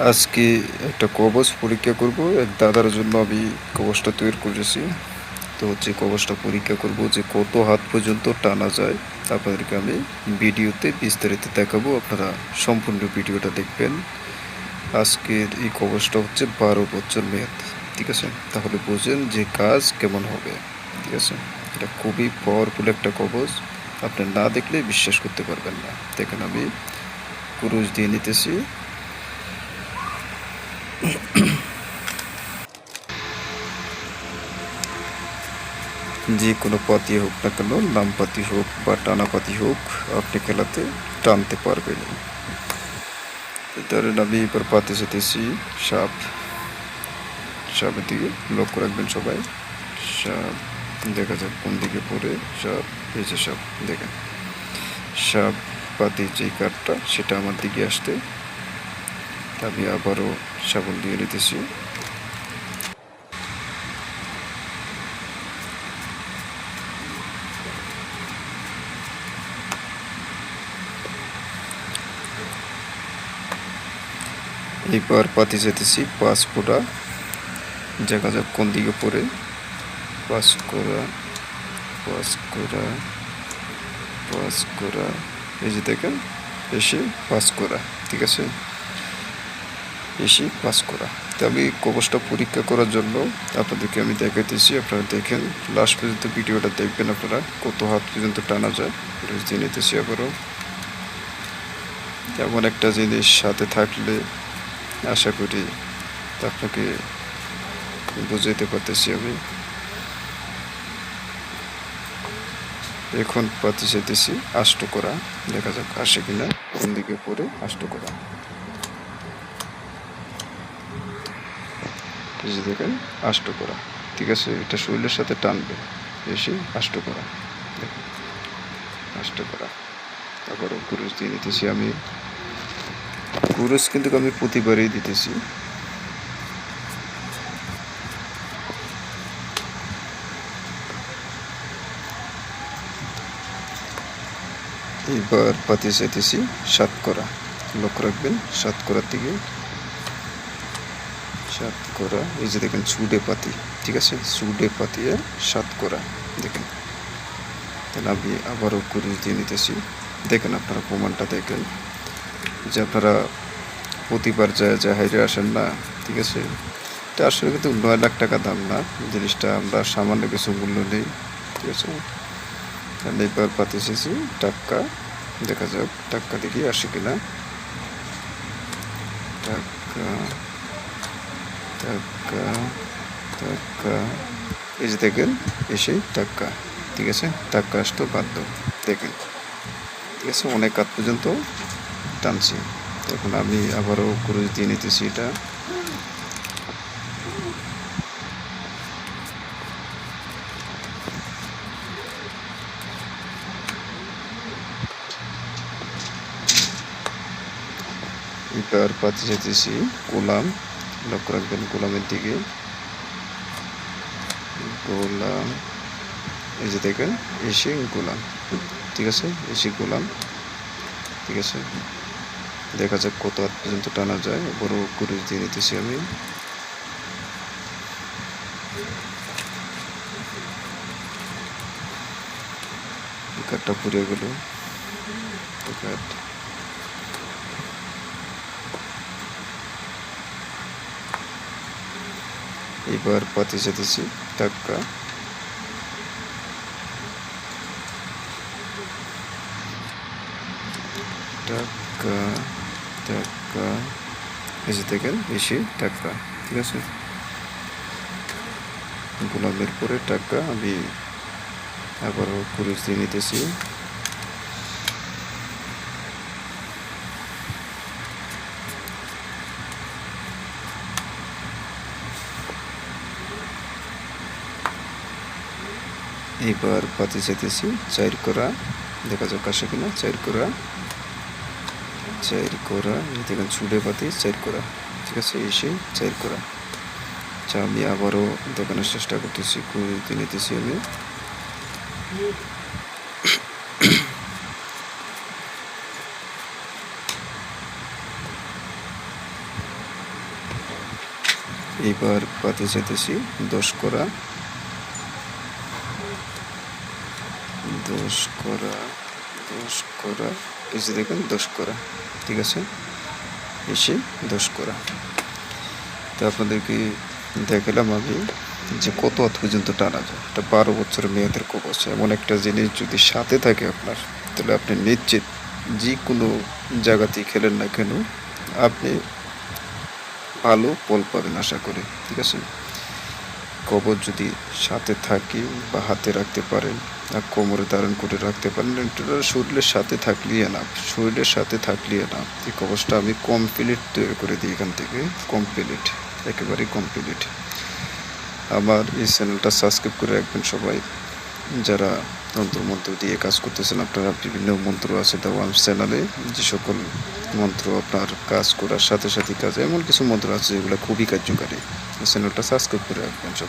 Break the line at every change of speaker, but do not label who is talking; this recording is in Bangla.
আজকে একটা কবচ পরীক্ষা করব। এক দাদার জন্য আমি কবচটা তৈরি করেছি। তো হচ্ছে কবচটা পরীক্ষা করব যে কত হাত পর্যন্ত টানা যায়। আপনাদেরকে আমি ভিডিওতে বিস্তারিত দেখাবো, আপনারা সম্পূর্ণ ভিডিওটা দেখবেন। আজকের এই কবচটা হচ্ছে 12 বছর মেয়াদ, ঠিক আছে? তাহলে বোঝেন যে কাজ কেমন হবে, ঠিক আছে? এটা খুবই পাওয়ারফুল একটা কবচ, আপনি না দেখলে বিশ্বাস করতে পারবেন না। দেখেন আমি কুরুশ দিয়ে নিতেছি। যে কোনো পাতি হোক না কেন, লাম পাতি হোক বা টানা পাতি হোক, আপনি খেলাতে টানতে পারবেন। ধরেন আমি এবার পাতে যেতেছি সাপ। সাপের দিকে লক্ষ্য রাখবেন সবাই। সাপ দেখা যাক কোন দিকে পড়ে। সাপ, এই যে সাপ, দেখেন সাপ পাতি যেই কাঠটা সেটা আমার দিকে আসতে আমি আবারও সাবল দিয়ে নিতেছি। এইবার পাতি যেতেছি 5 ফোঁটা, দেখা যাক কোন দিকে পড়ে। 5 করা, 5 করা, 5 করা, এই যে দেখেন এসে 5 করা, ঠিক আছে? এসে 5 করা। তো আমি কবচটা পরীক্ষা করার জন্য আপনাদেরকে আমি দেখাইতেছি, আপনারা দেখেন লাস্ট পর্যন্ত ভিডিওটা দেখবেন, আপনারা কত হাত পর্যন্ত টানা যায় জেনে নিতেছি। আবারও এমন একটা জিনিস সাথে থাকলে আশা করি আপনাকে বুঝাইতে পারতেছি আমি। এখন পাতি যেতেছি আষ্ট করা, দেখা যাক আসে কিনা, কোন দিকে পড়ে আষ্ট করা। এই যে দেখেন আষ্ট করা, ঠিক আছে? এটা শরীরের সাথে টানবে, এসে আষ্ট করা, দেখেন আষ্ট করা। আবারও কুরুশ দিয়ে নিতেছি আমি। কুরুশ কিন্তু আমি প্রতিবারই দিতেছি। এবার পাতি চাইতেছি 7 করা, লক্ষ্য রাখবেন 7 করার দিকে। 7 করা, এই যে দেখেন সুডে পাতি, ঠিক আছে? সুডে পাতিয়ে 7 করা, দেখেন। তাহলে আমি আবারও কুরুশ দিয়ে নিতেছি। দেখেন আপনারা প্রমাণটা দেখেন যে আপনারা প্রতিবার যায় হাইরে আসেন না, ঠিক আছে? এটা আসলে কিন্তু 9 লাখ টাকা দাম না, জিনিসটা আমরা সামান্য কিছু মূল্য নেই, ঠিক আছে? তাহলে এবার পাতি এসেছি টাক্কা, দেখা যাক টাক্কা দেখি আসে কিনা। টাক্কা, টাক্কা, টাক্কা, এই যে দেখেন এসে টাক্কা, ঠিক আছে? টাক্কা আসতো বাধ্য, দেখেন, ঠিক আছে? অনেক কাজ পর্যন্ত টানছি। এখন আমি আবারও কুরুশ দিয়ে নিতেছি এটা। এবার পাতি যেতেছি গোলাম, লক্ষ্য রাখবেন গোলামের দিকে। গোলাম, এই যে দেখেন এসে গোলাম, ঠিক আছে? এসে গোলাম, ঠিক আছে? দেখা যাক কত হাত পর্যন্ত টানা যায়। বড় কুরুশ দিয়ে নিতেছি আমি। কাঠটা পুড়ে গেল, কাঠ। এবার পাতি যেতেছি টাক্কা। টাক্কা, টাক্কা, এসে দেখেন এসে টাক্কা, ঠিক আছে? গোলামের পরে টাক্কা আমি আবারও কুরুশ দিয়ে নিতেছি। এবার পাতি যেতেছি 4 করা, দেখা যাক আসে কিনা। 4 করা, 4 করা, এই দেখেন ছুটে পাতি 4 করা, ঠিক আছে? এসে 4 করা। আচ্ছা আমি আবারও দেখানোর চেষ্টা করতেছি, কুরুশ দিয়ে নিতেছি আমি। এইবার পাতে যেতেছি 10 করা 10 করা 10 করা, এই যে দেখেন 10 করা, ঠিক আছে, এসে 10 করা। তো আপনাদেরকে দেখালাম আমি যে কত হাত পর্যন্ত টানা যায়। এটা 12 বছরের মেয়াদের কবচ। এমন একটা জিনিস যদি সাথে থাকে আপনার, তাহলে আপনি নিশ্চিত যে কোনো জায়গাতেই খেলেন না কেন আপনি ভালো ফল পাবেন আশা করি, ঠিক আছে। কবচ যদি সাথে থাকে বা হাতে রাখতে পারেন আর কোমরে ধারণ করে রাখতে পারেন, এটা শরীরের সাথে থাকলেই না, শরীরের সাথে থাকলেই না। এই কবচটা আমি কমপ্লিট তৈরি করে দিই এখান থেকে, কমপ্লিট, একেবারেই কমপ্লিট। আমার এই চ্যানেলটা সাবস্ক্রাইব করে রাখবেন সবাই। যারা তন্ত্রমন্ত্র দিয়ে কাজ করতেছেন, আপনারা বিভিন্ন মন্ত্র আছে দেওয়া চ্যানেলে, যে সকল মন্ত্র আপনার কাজ করার সাথে সাথে কাজ, এমন কিছু মন্ত্র আছে যেগুলো খুবই কার্যকারী। এই চ্যানেলটা সাবস্ক্রাইব করে রাখবেন সবাই।